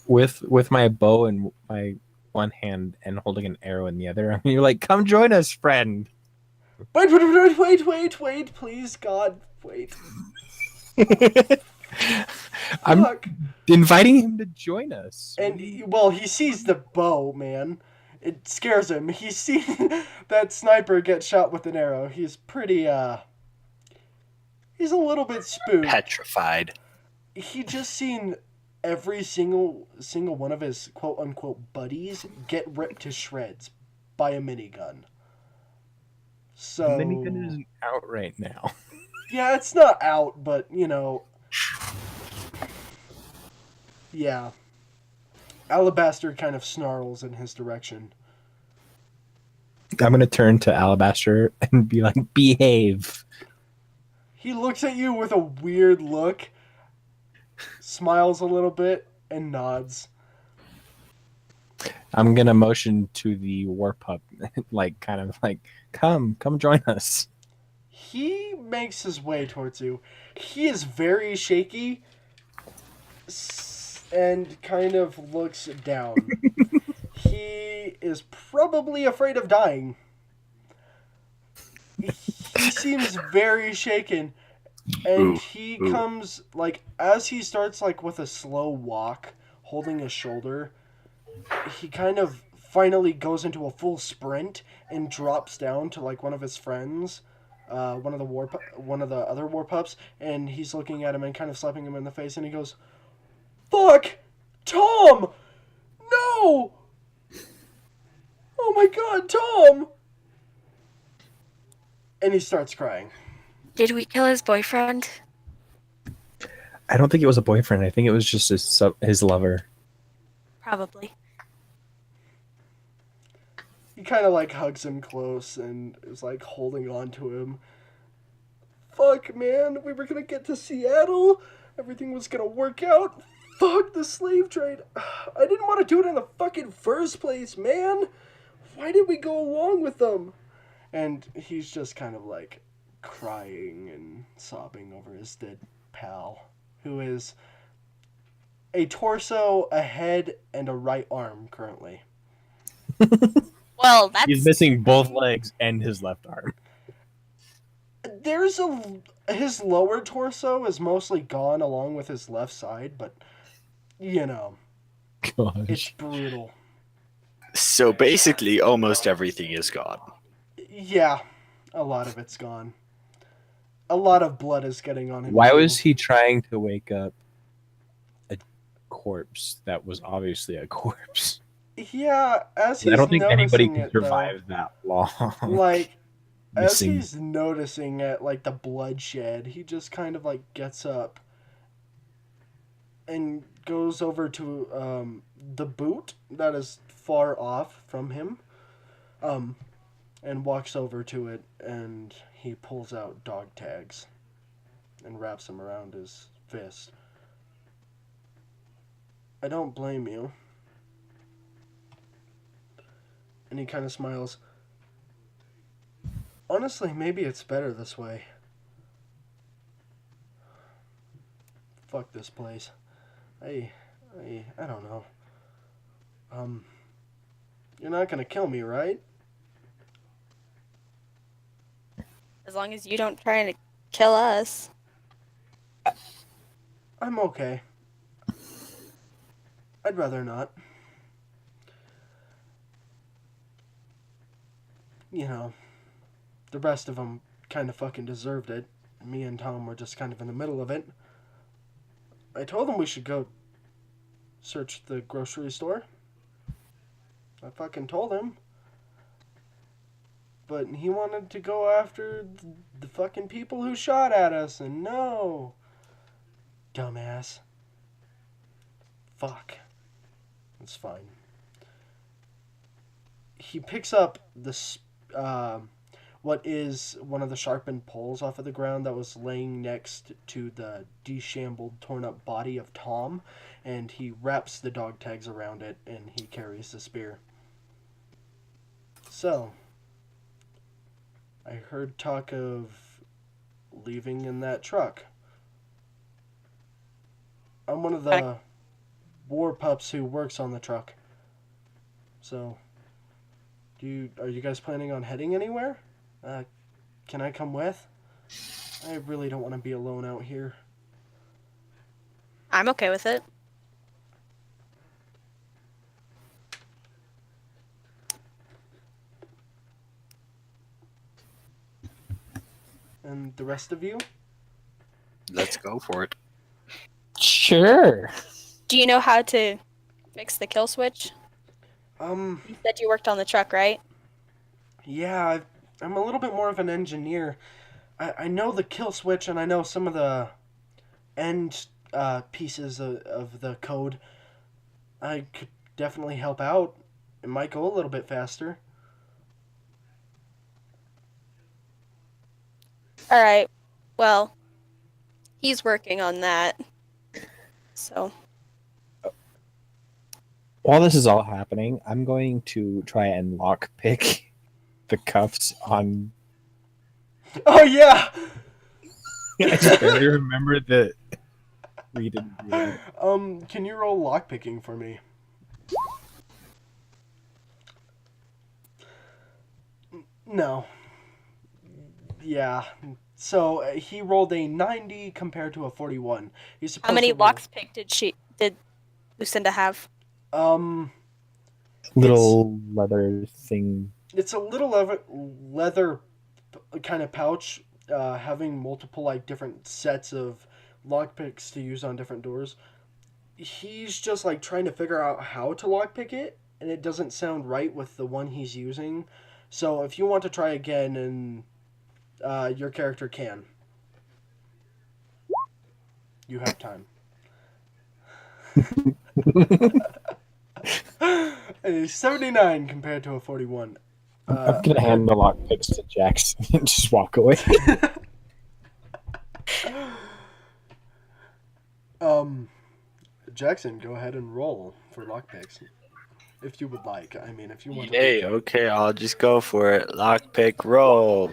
Speaker 3: With my bow in my one hand and holding an arrow in the other, you're like, "Come join us, friend."
Speaker 1: Wait, please, God, wait.
Speaker 3: I'm
Speaker 1: Fuck.
Speaker 3: inviting him to join us.
Speaker 1: And he sees the bow, man. It scares him. He's seen that sniper get shot with an arrow. He's pretty he's a little bit spooked.
Speaker 4: Petrified.
Speaker 1: He just seen every single one of his quote unquote buddies get ripped to shreds by a minigun. So
Speaker 3: The minigun isn't out right now.
Speaker 1: Yeah, it's not out, but yeah. Alabaster kind of snarls in his direction.
Speaker 3: I'm gonna turn to Alabaster and be like, "Behave."
Speaker 1: He looks at you with a weird look, smiles a little bit, and nods.
Speaker 3: I'm gonna motion to the war pup, come join us.
Speaker 1: He makes his way towards you. He is very shaky and kind of looks down. He is probably afraid of dying. He seems very shaken. And he comes, as he starts, with a slow walk, holding his shoulder, he kind of finally goes into a full sprint and drops down to, one of his friends, one of the other war pups, and he's looking at him and kind of slapping him in the face, and he goes, "Fuck! Tom! No! Oh my God, Tom!" And he starts crying.
Speaker 2: Did we kill his boyfriend?
Speaker 3: I don't think it was a boyfriend. I think it was just his lover.
Speaker 2: Probably.
Speaker 1: He kind of hugs him close and is holding on to him. Fuck, man, we were gonna get to Seattle. Everything was gonna work out. Fuck the slave trade. I didn't want to do it in the fucking first place, man. Why did we go along with them? And he's just kind of crying and sobbing over his dead pal, who is a torso, a head, and a right arm currently.
Speaker 2: Well, that's...
Speaker 3: He's missing both legs and his left arm.
Speaker 1: His lower torso is mostly gone along with his left side, but
Speaker 3: Gosh.
Speaker 1: it's brutal.
Speaker 4: So basically, almost everything is gone.
Speaker 1: Yeah, a lot of it's gone. A lot of blood is getting on him.
Speaker 3: Why was he trying to wake up a corpse that was obviously a corpse?
Speaker 1: Yeah, as he's
Speaker 3: I don't think anybody
Speaker 1: noticing
Speaker 3: can survive that long.
Speaker 1: As he's noticing it, the bloodshed, he just kind of gets up and goes over to the boot that is far off from him, and walks over to it, and he pulls out dog tags and wraps them around his fist. I don't blame you. And he kind of smiles. Honestly, maybe it's better this way. Fuck this place. I don't know. You're not gonna kill me, right?
Speaker 2: As long as you don't try to kill us.
Speaker 1: I'm okay. I'd rather not. You know, the rest of them kind of fucking deserved it. Me and Tom were just kind of in the middle of it. I told him we should go search the grocery store. I fucking told him. But he wanted to go after the fucking people who shot at us, and no. Dumbass. Fuck. It's fine. He picks up what is one of the sharpened poles off of the ground that was laying next to the disheveled, torn up body of Tom, and he wraps the dog tags around it, and he carries the spear. So, I heard talk of leaving in that truck. I'm one of the war pups who works on the truck. So, are you guys planning on heading anywhere? Can I come with? I really don't want to be alone out here.
Speaker 2: I'm okay with it.
Speaker 1: And the rest of you?
Speaker 4: Let's go for it.
Speaker 3: Sure.
Speaker 2: Do you know how to fix the kill switch? You said you worked on the truck, right?
Speaker 1: Yeah, I'm a little bit more of an engineer. I know the kill switch, and I know some of the end pieces of the code. I could definitely help out. It might go a little bit faster.
Speaker 2: Alright. Well, he's working on that. So.
Speaker 3: While this is all happening, I'm going to try and lockpick the cuffs on.
Speaker 1: Oh, yeah!
Speaker 3: I just barely remember that we didn't do that.
Speaker 1: Can you roll lockpicking for me? No. Yeah. So he rolled a 90 compared to a 41. He's supposed
Speaker 2: How many
Speaker 1: to roll-
Speaker 2: locks picked did Lucinda have?
Speaker 3: Little leather thing.
Speaker 1: It's a little leather kind of pouch, having multiple like different sets of lockpicks to use on different doors. He's just like trying to figure out how to lockpick it, and it doesn't sound right with the one he's using. So if you want to try again, and your character can, you have time. A 79 compared to a 41.
Speaker 3: I'm gonna hand the lockpicks to Jackson and just walk away.
Speaker 1: Jackson, go ahead and roll for lockpicks, if you would like. I mean, if you want
Speaker 4: Yay,
Speaker 1: to.
Speaker 4: okay, I'll just go for it. Lockpick roll.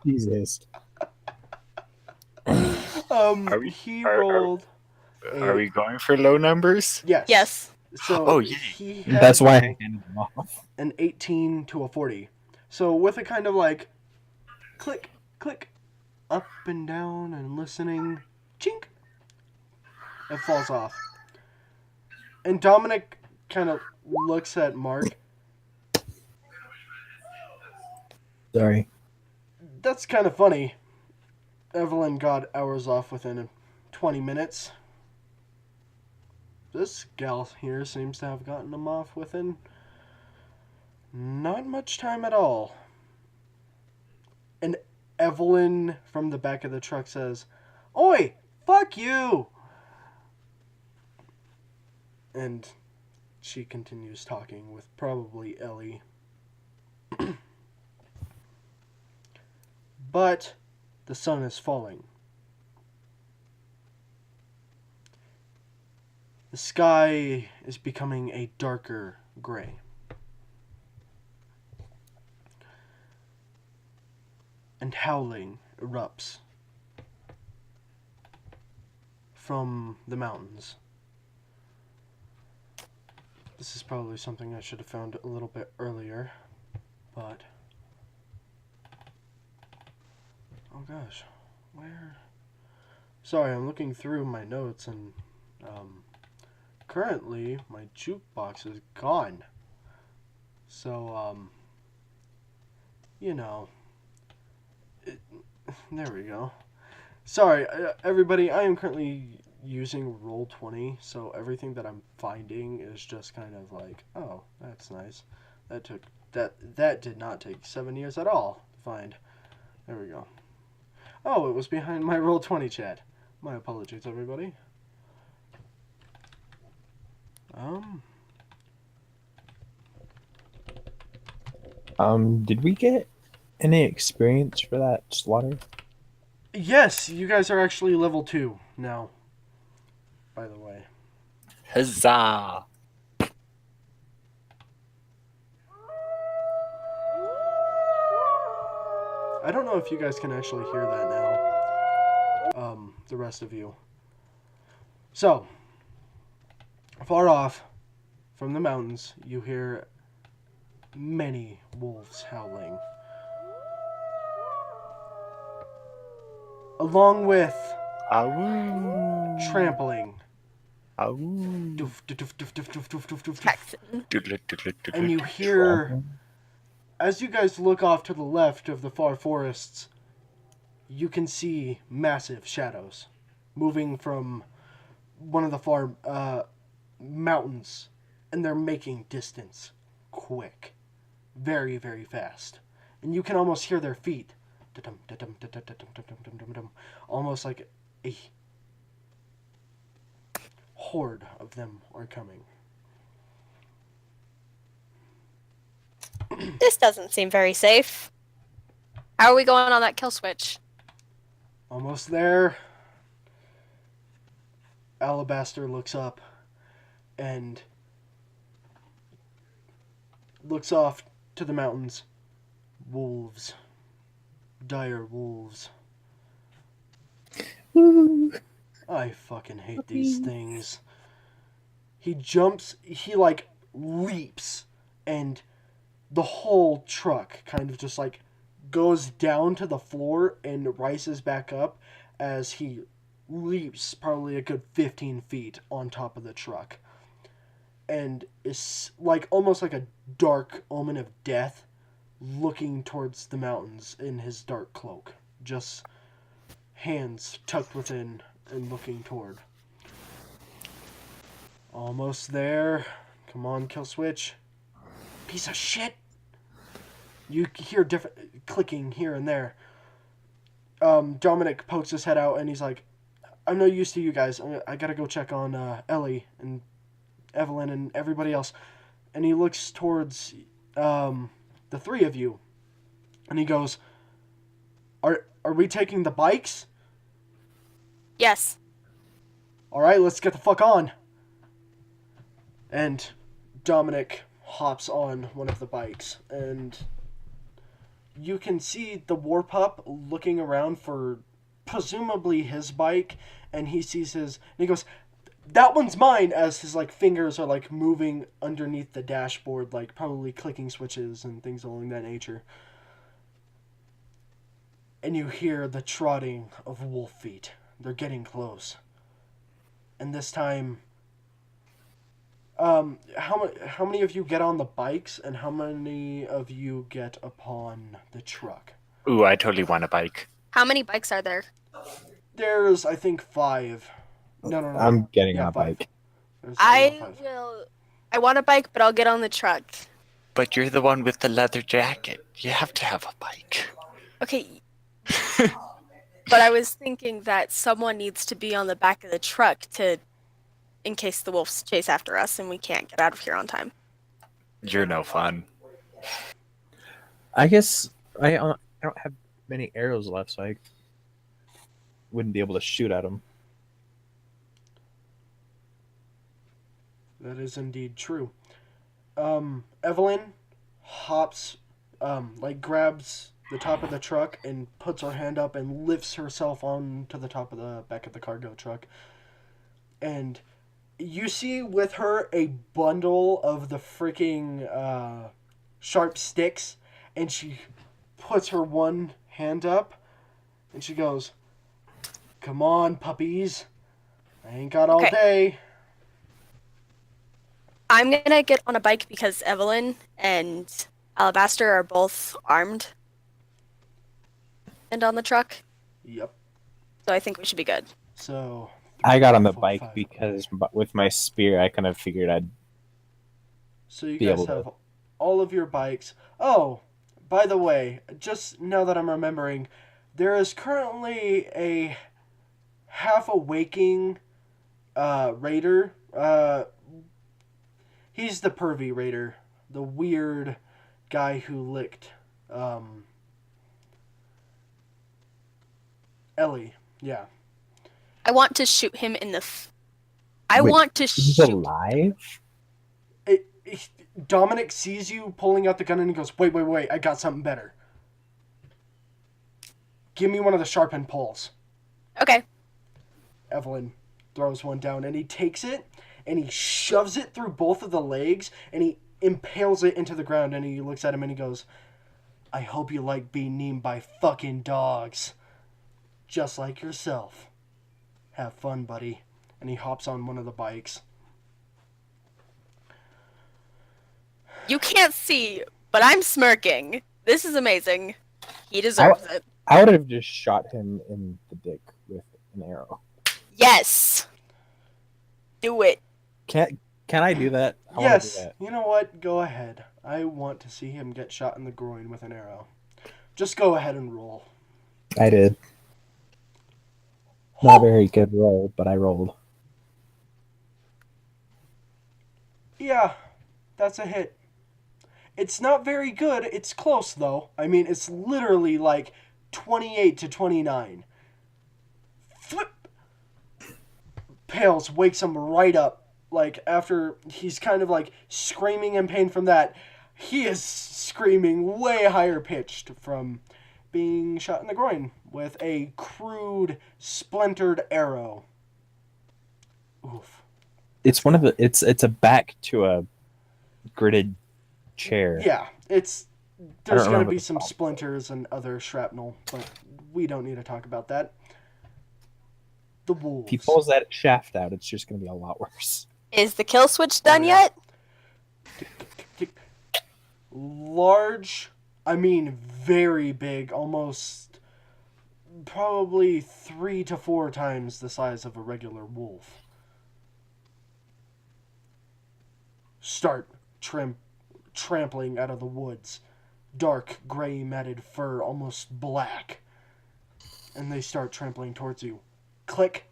Speaker 3: Jesus.
Speaker 1: He rolled.
Speaker 4: Are we going for low numbers?
Speaker 1: Yes.
Speaker 2: Yes.
Speaker 1: So
Speaker 4: Oh, yay.
Speaker 1: he had
Speaker 3: That's why I handed them off.
Speaker 1: an 18 to a 40. So with a kind of like click, click, up and down and listening, chink, it falls off. And Dominic kind of looks at Mark.
Speaker 3: Sorry.
Speaker 1: That's kind of funny. Evelyn got hours off within 20 minutes. This gal here seems to have gotten them off within not much time at all. And Evelyn from the back of the truck says, "Oi, fuck you!" And she continues talking with probably Ellie. But the sun is falling. The sky is becoming a darker gray. And howling erupts from the mountains. This is probably something I should have found a little bit earlier, but... Oh gosh, where... Sorry, I'm looking through my notes and, currently my jukebox is gone. So, you know... There we go. Sorry, everybody, I am currently using Roll20, so everything that I'm finding is just kind of like, oh, that's nice. That did not take 7 years at all to find. There we go. Oh, it was behind my Roll20 chat. My apologies, everybody.
Speaker 3: Did we get any experience for that slaughter?
Speaker 1: Yes, you guys are actually level 2 now, by the way.
Speaker 4: Huzzah!
Speaker 1: I don't know if you guys can actually hear that now. The rest of you. So, far off from the mountains, you hear many wolves howling. Along with
Speaker 4: Awoo!
Speaker 1: trampling.
Speaker 4: Awoo!
Speaker 1: Doof, doof, doof, doof, doof, doof, doof, doof, doof.
Speaker 4: Doodle, doodle, doodle,
Speaker 1: And you hear, as you guys look off to the left of the far forests, you can see massive shadows moving from one of the far mountains, and they're making distance quick, very, very fast. And you can almost hear their feet, almost like a horde of them are coming.
Speaker 2: This doesn't seem very safe. How are we going on that kill switch?
Speaker 1: Almost there. Alabaster looks up and looks off to the mountains. Wolves. Dire wolves. I fucking hate these things. He jumps, he like leaps, and the whole truck kind of just like goes down to the floor and rises back up as he leaps probably a good 15 feet on top of the truck. And is like almost like a dark omen of death looking towards the mountains in his dark cloak. Just hands tucked within and looking toward. Almost there. Come on, kill switch. Piece of shit. You hear different clicking here and there. Dominic pokes his head out and he's like, I'm no use to you guys. I gotta go check on Ellie and Evelyn and everybody else. And he looks towards the three of you. And he goes, Are we taking the bikes?
Speaker 2: Yes.
Speaker 1: Alright, let's get the fuck on. And Dominic hops on one of the bikes, and you can see the war pup looking around for presumably his bike, and he sees his, and he goes, that one's mine, as his like fingers are like moving underneath the dashboard, like probably clicking switches and things along that nature. And you hear the trotting of wolf feet. They're getting close. And this time, how many of you get on the bikes, and how many of you get upon the truck?
Speaker 4: Ooh, I totally want a bike.
Speaker 2: How many bikes are there?
Speaker 1: There's, I think, 5. No.
Speaker 3: I'm getting on a
Speaker 1: 5.
Speaker 3: bike.
Speaker 2: I want a bike, but I'll get on the truck.
Speaker 4: But you're the one with the leather jacket. You have to have a bike.
Speaker 2: Okay. But I was thinking that someone needs to be on the back of the truck in case the wolves chase after us and we can't get out of here on time.
Speaker 4: You're no fun.
Speaker 3: I guess I don't have many arrows left, so I wouldn't be able to shoot at them.
Speaker 1: That is indeed true. Evelyn hops, grabs the top of the truck and puts her hand up and lifts herself onto the top of the back of the cargo truck. And you see with her a bundle of the freaking sharp sticks, and she puts her one hand up and she goes, "Come on, puppies. I ain't got all
Speaker 2: Okay.
Speaker 1: day."
Speaker 2: I'm gonna get on a bike because Evelyn and Alabaster are both armed and on the truck,
Speaker 1: Yep.
Speaker 2: so I think we should be good.
Speaker 1: So
Speaker 3: I got on the
Speaker 1: 4,
Speaker 3: bike
Speaker 1: 5.
Speaker 3: because with my spear, I kind of figured I'd.
Speaker 1: So you
Speaker 3: be
Speaker 1: guys
Speaker 3: able to-
Speaker 1: have all of your bikes. Oh, by the way, just now that I'm remembering, there is currently a half-awaking raider. He's the pervy raider, the weird guy who licked Ellie. Yeah.
Speaker 2: I want to shoot him in the. I
Speaker 3: Wait,
Speaker 2: want to
Speaker 3: He's
Speaker 2: shoot.
Speaker 3: alive?
Speaker 1: Dominic sees you pulling out the gun and he goes, wait, I got something better. Give me one of the sharpened poles.
Speaker 2: Okay.
Speaker 1: Evelyn throws one down and he takes it and he shoves it through both of the legs and he impales it into the ground, and he looks at him and he goes, "I hope you like being named by fucking dogs. Just like yourself. Have fun, buddy." And he hops on one of the bikes.
Speaker 2: You can't see, but I'm smirking. This is amazing. He deserves it.
Speaker 3: I would have just shot him in the dick with an arrow.
Speaker 2: Yes. Do it.
Speaker 3: Can I do that? I wanna
Speaker 1: Yes,
Speaker 3: do that.
Speaker 1: you know what? Go ahead. I want to see him get shot in the groin with an arrow. Just go ahead and roll.
Speaker 3: I did. Not a very good roll, but I rolled.
Speaker 1: Yeah, that's a hit. It's not very good. It's close, though. I mean, it's literally like 28 to 29. Flip! Pales wakes him right up. Like, after he's kind of like screaming in pain from that, he is screaming way higher pitched from being shot in the groin with a crude, splintered arrow. Oof.
Speaker 3: It's one of the. It's a back to a gridded chair.
Speaker 1: Yeah, there's
Speaker 3: don't
Speaker 1: going to
Speaker 3: remember
Speaker 1: be
Speaker 3: the
Speaker 1: some
Speaker 3: problem.
Speaker 1: splinters and other shrapnel, but we don't need to talk about that. The wolves.
Speaker 3: If he pulls that shaft out, it's just going to be a lot worse.
Speaker 2: Is the kill switch done
Speaker 1: yeah.
Speaker 2: yet?
Speaker 1: Large, I mean very big, almost probably 3 to 4 times the size of a regular wolf. Start trampling out of the woods. Dark, gray, matted fur, almost black. And they start trampling towards you. Click.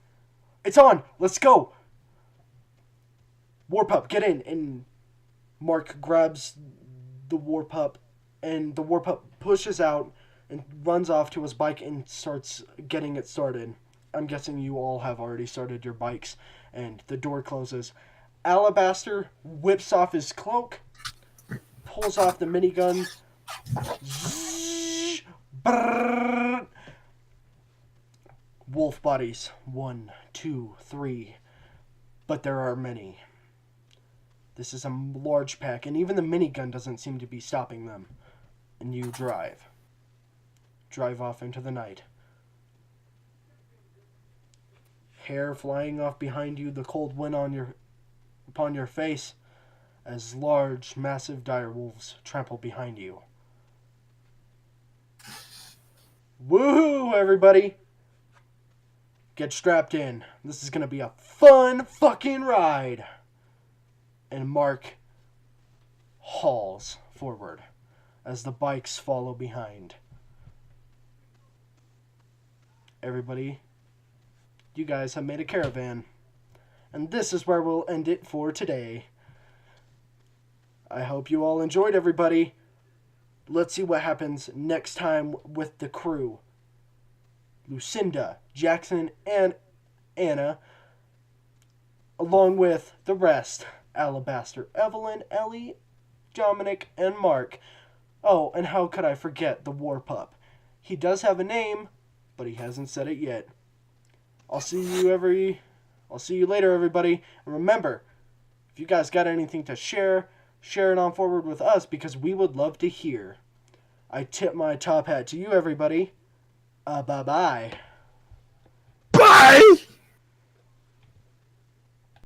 Speaker 1: It's on! Let's go! Warpup, get in! And Mark grabs the Warpup, and the Warpup pushes out and runs off to his bike and starts getting it started. I'm guessing you all have already started your bikes, and the door closes. Alabaster whips off his cloak, pulls off the minigun. Zzz, brrr. Wolf bodies. 1, 2, 3. But there are many. This is a large pack, and even the minigun doesn't seem to be stopping them. And you drive. Drive off into the night. Hair flying off behind you, the cold wind upon your face, as large, massive dire wolves trample behind you. Woohoo, everybody! Get strapped in. This is gonna be a fun fucking ride. And Mark hauls forward as the bikes follow behind. Everybody, you guys have made a caravan. And this is where we'll end it for today. I hope you all enjoyed, everybody. Let's see what happens next time with the crew. Lucinda, Jackson, and Anna, along with the rest. Alabaster, Evelyn, Ellie, Dominic, and Mark. Oh, and how could I forget the War Pup? He does have a name, but he hasn't said it yet. I'll see you later, everybody. And remember, if you guys got anything to share it on forward with us because we would love to hear. I tip my top hat to you, everybody. Bye-bye.
Speaker 3: Bye!